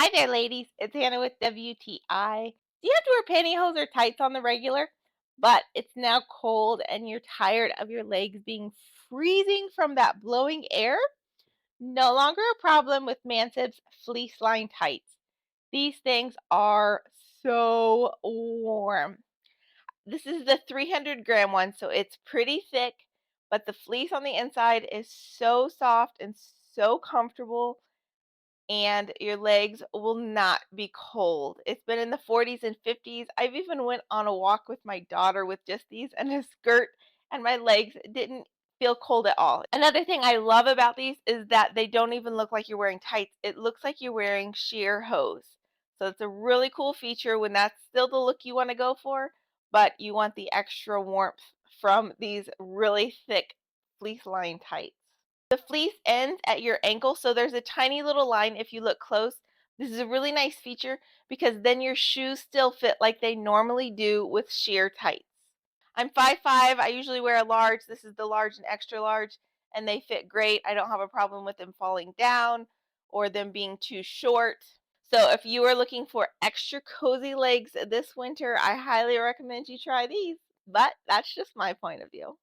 Hi there, ladies. It's Hannah with WTI. Do you have to wear pantyhose or tights on the regular? But it's now cold and you're tired of your legs being freezing from that blowing air? No longer a problem with Mancib's fleece-lined tights. These things are so warm. This is the 300-gram one, so it's pretty thick, but the fleece on the inside is so soft and so comfortable and your legs will not be cold. It's been in the 40s and 50s. I've even went on a walk with my daughter with just these and a skirt, and my legs didn't feel cold at all. Another thing I love about these is that they don't even look like you're wearing tights. It looks like you're wearing sheer hose. So it's a really cool feature when that's still the look you want to go for, but you want the extra warmth from these really thick fleece-lined tights. The fleece ends at your ankle, so there's a tiny little line if you look close. This is a really nice feature because then your shoes still fit like they normally do with sheer tights. I'm 5'5". I usually wear a large. This is the large and extra large, and they fit great. I don't have a problem with them falling down or them being too short. So if you are looking for extra cozy legs this winter, I highly recommend you try these. But that's just my point of view.